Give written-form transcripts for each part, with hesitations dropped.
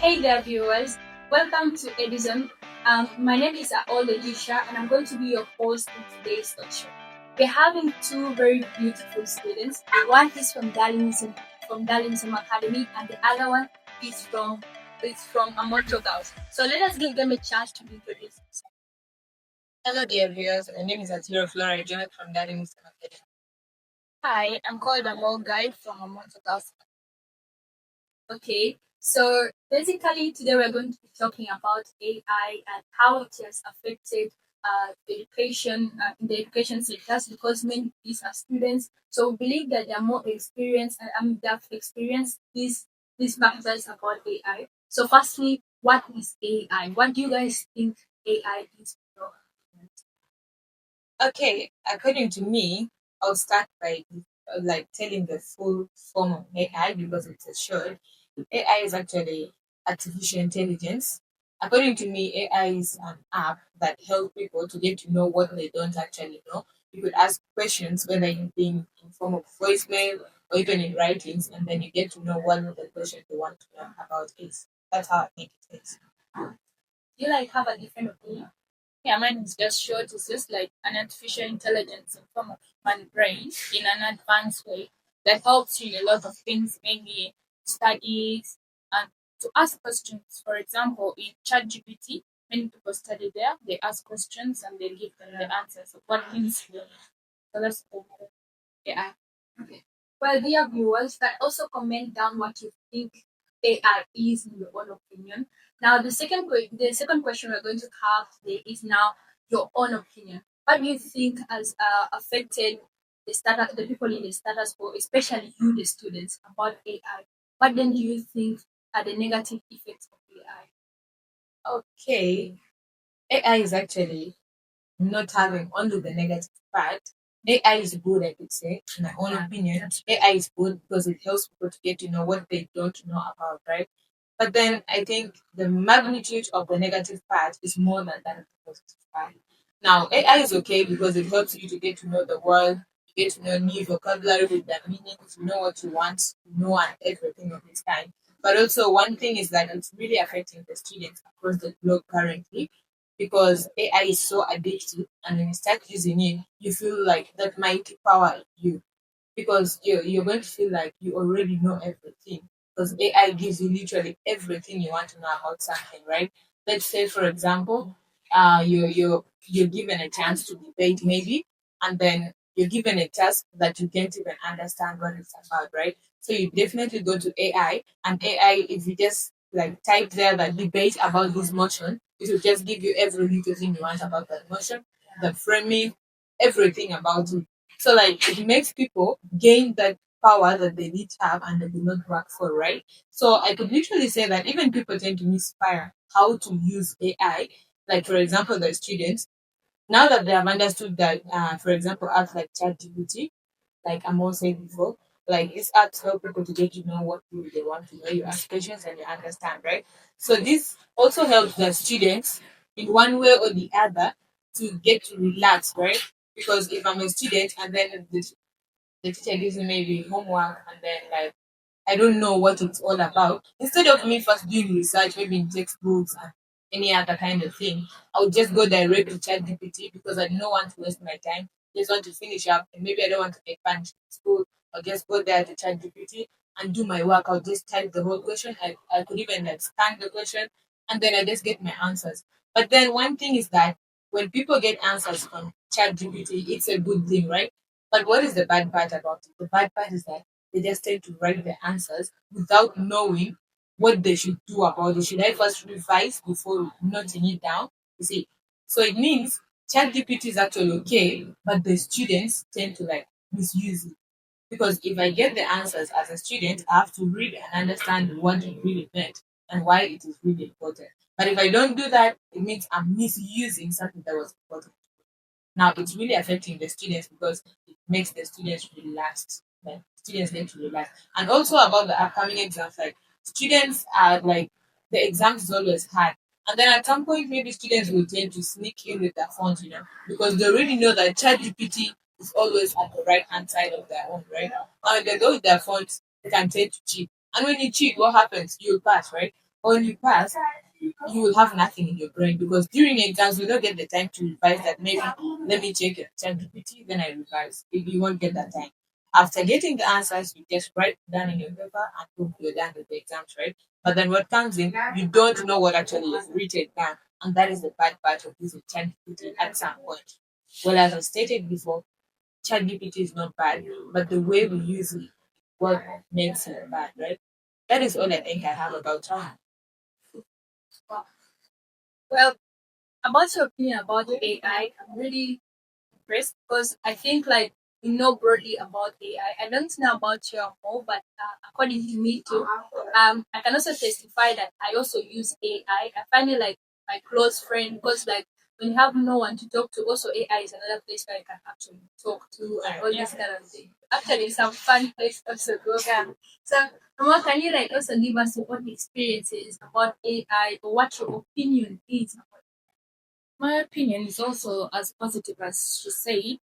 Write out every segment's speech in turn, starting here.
Hey there, viewers. Welcome to Edu-Zone. My name is Leticia, and I'm going to be your host in today's talk show. We're having two very beautiful students. One is from Darlington Academy, and the other one is from Amoto Girls. So let us give them a chance to introduce themselves. Hello, dear viewers. My name is Atiro Flora. I joined from Darlington Academy. Hi, I'm called Amol Guide from Amoto Girls. Okay, so basically today we're going to be talking about AI and how it has affected education in the education sectors because many of these are students. So we believe that they are more experienced and they have experienced these matters about AI. So firstly, what is AI? What do you guys think AI is? Okay, according to me, I'll start by telling the full form of AI because it's a short. AI is actually artificial intelligence. According to me, AI is an app that helps people to get to know what they don't actually know. You could ask questions whether you're being in form of voicemail or even in writings, and then you get to know what the question you want to know about is. That's how I think it is. Do you like have a different opinion? Yeah, mine is just short. It's just like an artificial intelligence in form of human brain in an advanced way that helps you in a lot of things, mainly studies and to ask questions. For example, in ChatGPT, many people study there. They ask questions and they give them the answers of what things. So that's cool. Yeah. Okay. Well, dear viewers, can also comment down what you think AI is in your own opinion. Now, the second question we're going to have today is now your own opinion. What do you think has affected the people in the status quo, especially you, the students, about AI? What then do you think are the negative effects of AI? Okay, AI is actually not having only the negative part. AI is good, I could say, in my own opinion. AI is good because it helps people to get to know what they don't know about, right? But then I think the magnitude of the negative part is more than that of the positive part. Now, AI is okay because it helps you to get to know the world, to get to know new vocabulary with that meaning, to know what you want, to know and everything of its kind. But also, one thing is that it's really affecting the students across the globe currently because AI is so addictive, and when you start using it, you feel like that might power you because you're going to feel like you already know everything because AI gives you literally everything you want to know about something, right? Let's say, for example, you're given a chance to debate maybe, and then you're given a task that you can't even understand what it's about, right? So you definitely go to AI, and AI, if you just like type there that debate about this motion, it will just give you every little thing you want about that motion, the framing, everything about it. So like it makes people gain that power that they need to have and they do not work for, right? So I could literally say that even people tend to misfire how to use AI. Like for example, the students, now that they have understood that, for example, apps like ChatGPT, like Amon said before, like it's apps help people to get to know what really they want to know. You ask questions and you understand, right? So this also helps the students in one way or the other to get to relax, right? Because if I'm a student and then the teacher gives me maybe homework and then like I don't know what it's all about. Instead of me first doing research, maybe in textbooks and any other kind of thing, I would just go direct to ChatGPT because I don't want to waste my time. Just want to finish up and maybe I don't want to take punch in school. I'll just go there to ChatGPT and do my work. I'll just type the whole question. I could even like scan the question and then I just get my answers. But then one thing is that when people get answers from ChatGPT, it's a good thing, right? But what is the bad part about it? The bad part is that they just tend to write the answers without knowing what they should do about it. Should I first revise before noting it down? You see, so it means ChatGPT is actually okay, but the students tend to like misuse it. Because if I get the answers as a student, I have to read and understand what it really meant and why it is really important. But if I don't do that, it means I'm misusing something that was important. Now it's really affecting the students because it makes the students relaxed. Like students need to relax. And also about the upcoming exams, like students are like the exams is always hard. And then at some point maybe students will tend to sneak in with their phones, because they already know that ChatGPT is always at the right hand side of their own, right? Now when they go with their phones, they can tend to cheat. And when you cheat, what happens? You'll pass, right? or you pass, you will have nothing in your brain because during exams you don't get the time to revise that. Maybe let me check it, ChatGPT, then I revise. You won't get that time. After getting the answers, you just write down in your paper and boom, you're done with the exams, right? But then what comes in, you don't know what actually is written down. And that is the bad part of using ChatGPT at some point. Well, as I stated before, ChatGPT is not bad, but the way we use it, what makes it bad, right? That is all I think I have about that. Well, about your opinion about AI, I'm really impressed because I think like we know broadly about AI. I don't know about your more, but according to me too, I can also testify that I also use AI. I find it like my close friend because like when you have no one to talk to, also AI is another place where you can actually talk to and all this kind of thing. Actually, some fun place also go. Yeah. So, Mama, can you like also give us what experiences about AI or what your opinion is? My opinion is also as positive as she said.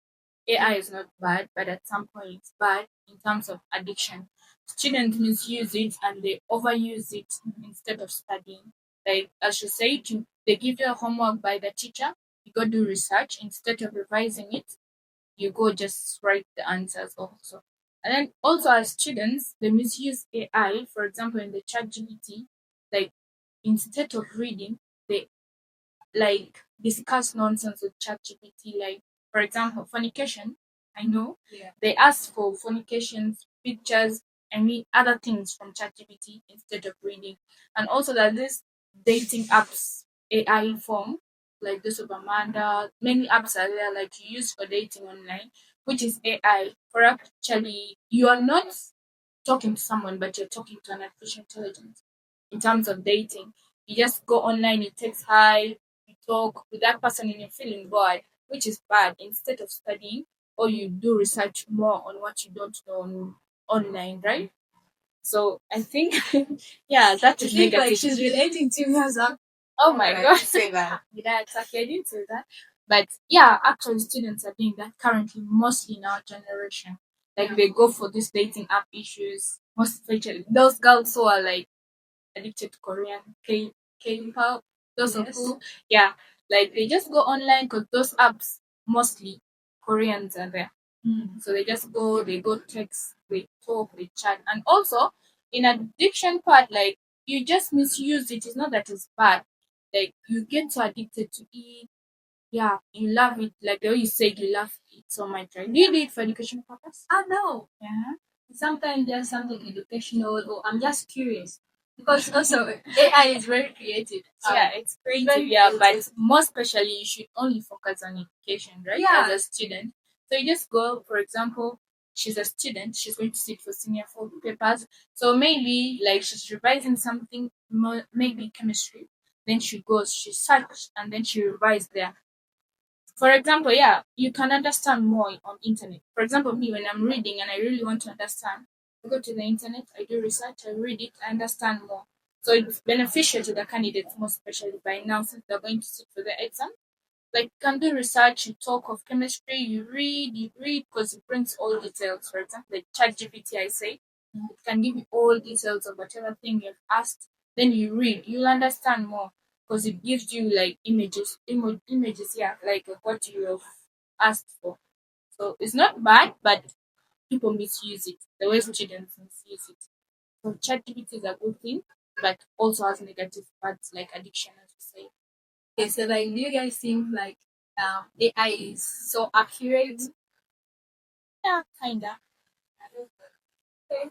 AI is not bad, but at some point it's bad in terms of addiction. Students misuse it and they overuse it instead of studying. Like as you said, they give you a homework by the teacher, you go do research instead of revising it, you go just write the answers also. And then also as students, they misuse AI, for example in the chat GPT, like instead of reading, they like discuss nonsense with ChatGPT. Like for example, fornication. I know they ask for fornications, pictures, and other things from ChatGPT instead of reading. And also that this dating apps AI form, like this of Amanda, many apps are there like you use for dating online, which is AI. For actually, you are not talking to someone, but you're talking to an artificial intelligence in terms of dating. You just go online, you text hi, you talk with that person and you're feeling bored, which is bad. Instead of studying, or you do research more on what you don't know online, right? So I think, yeah, that I is think like negative. she's relating to me as well. Oh my Right, god. say that. Yeah, exactly. I didn't say that. But yeah, actually students are doing that currently mostly in our generation. Like they go for these dating app issues, most especially those girls who are like addicted to Korean K-pop. Those of Yes. who, yeah, like they just go online because those apps mostly Koreans are there. So they just go, they go text, they talk, they chat, and also in addiction part, like you just misuse it. It's not that it's bad. Like you get so addicted to it, yeah, you love it. Like the way you said, you love it so much, right? Do you do it for education purpose? I know. Yeah. Sometimes there's something educational, or I'm just curious. Because also AI is very creative. Yeah, it's creative. Yeah, but more especially, you should only focus on education, right? Yeah. As a student, so you just go. For example, she's a student. She's going to sit for senior four papers. So maybe like she's revising something, maybe chemistry. Then she goes, she searches, and then she revises there. For example, yeah, you can understand more on internet. For example, me when I'm reading and I really want to understand, I go to the internet, I do research, I read it, I understand more. So it's beneficial to the candidates, most especially by now since they're going to sit for the exam. Like you can do research, you talk of chemistry, you read because it brings all details. For example, like ChatGPT, I say, it can give you all details of whatever thing you've asked. Then you read, you'll understand more because it gives you like images, yeah, like what you have asked for. So it's not bad, but people misuse it. The way students misuse it. So ChatGPT is a good thing, but also has negative parts like addiction, as you say. Okay, so like, do you guys think like AI is so accurate? Yeah, kinda. Okay.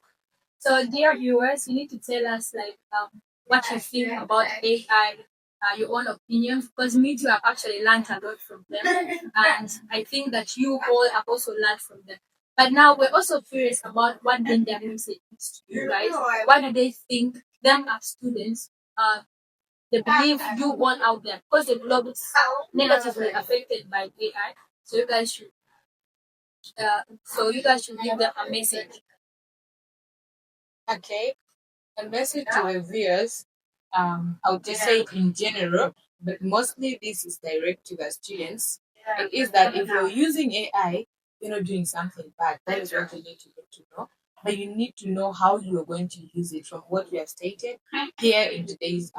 So, dear viewers, you need to tell us like what you think about AI, your own opinions, because me too, I've actually learned a lot from them, and I think that you all have also learned from them. But now we're also curious about what then their message is to you guys. Why do they think them as students? They believe you all out there because the globe is negatively affected by AI. So you guys should, give them a message. Okay. A message to my viewers, I would just say in general, but mostly this is direct to the students. It is that if you're using AI, you're not doing something bad. That is what you need to get to know. but you need to know how you are going to use it. From what we have stated here in today's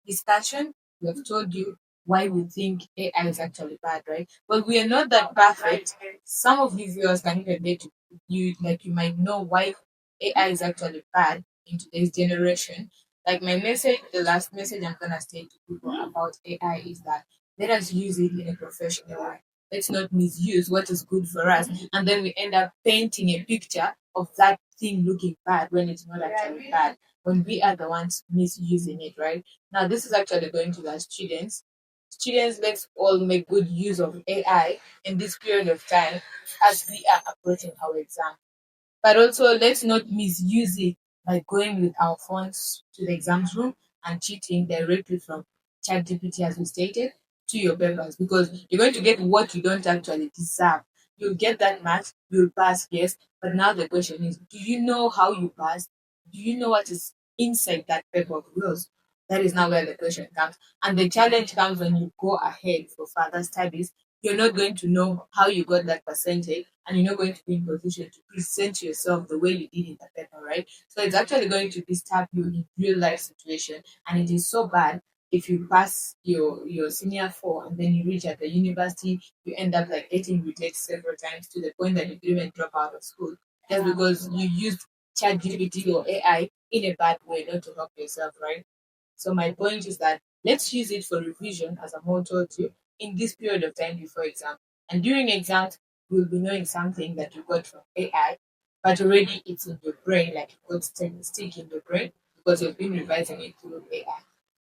discussion, we have told you why we think AI is actually bad, right? But we are not that perfect. Some of you viewers can even get to you, like, you might know why AI is actually bad in today's generation. Like my message, the last message I'm gonna say to people about AI is that let us use it in a professional way. Let's not misuse what is good for us, and then we end up painting a picture of that thing looking bad when it's not actually bad, when we are the ones misusing it, right? Now, this is actually going to the students. Students, let's all make good use of AI in this period of time as we are approaching our exam. But also, let's not misuse it by going with our phones to the exams room and cheating directly from ChatGPT, as we stated, to your papers, because you're going to get what you don't actually deserve. You'll get that marks, you'll pass, yes. But now the question is, do you know how you passed? Do you know what is inside that paper of yours? That is now where the question comes. And the challenge comes when you go ahead for further studies. You're not going to know how you got that percentage, and you're not going to be in position to present yourself the way you did in the paper, right? So it's actually going to disturb you in real life situation, and it is so bad if you pass your senior four and then you reach at the university, you end up like getting rejected several times to the point that you could even drop out of school just because you used ChatGPT or AI in a bad way, not to help yourself, right? So my point is that let's use it for revision, as I'm all told you, in this period of time before exam. And during exams, you'll be knowing something that you got from AI, but already it's in your brain, like you got stick in your brain because you've been revising it through AI.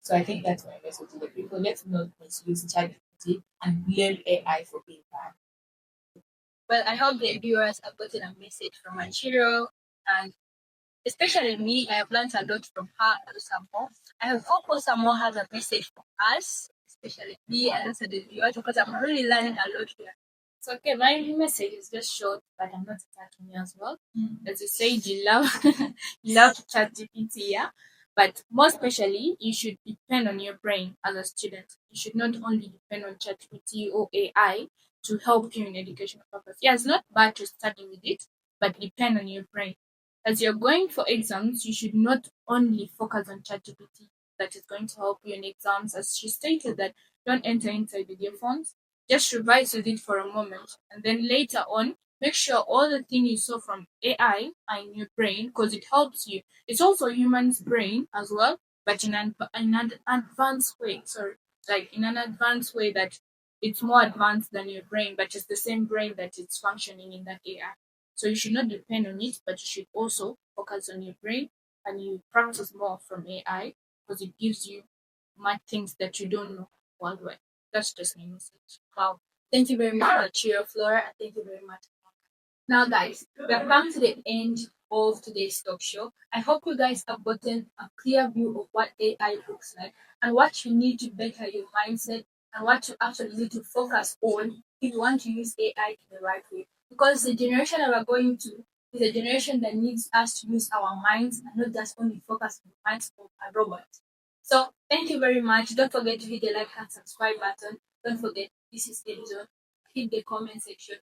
So I think that's my message to the people. Let's not misuse ChatGPT and blame AI for being bad. Well, I hope the viewers have gotten a message from Manchiro, and especially me, I have learned a lot from her and Samo. I hope Samo has a message for us, especially me and also the viewers, because I'm really learning a lot here. So okay, my message is just short, but I'm not attacking you as well. As you said, you love you love ChatGPT, yeah. But more especially, you should depend on your brain as a student. You should not only depend on ChatGPT or AI to help you in educational purpose. Yeah, it's not bad to study with it, but depend on your brain. As you're going for exams, you should not only focus on ChatGPT that is going to help you in exams. As she stated that don't enter inside with your phones. Just revise with it for a moment, and then later on, make sure all the things you saw from AI are in your brain because it helps you. It's also human's brain as well, but in an advanced way. Sorry, like in an advanced way that it's more advanced than your brain, but it's the same brain that it's functioning in that AI. So you should not depend on it, but you should also focus on your brain and you practice more from AI because it gives you much things that you don't know worldwide. That's just my message. Wow. Thank you very much, Cheer Flora, and thank you very much. Now, guys, we have come to the end of today's talk show. I hope you guys have gotten a clear view of what AI looks like and what you need to better your mindset and what you actually need to focus on if you want to use AI in the right way. Because the generation that we're going to is a generation that needs us to use our minds and not just only focus on the minds of a robot. So, thank you very much. Don't forget to hit the like and subscribe button. Don't forget, this is Edu-Zone. Hit the comment section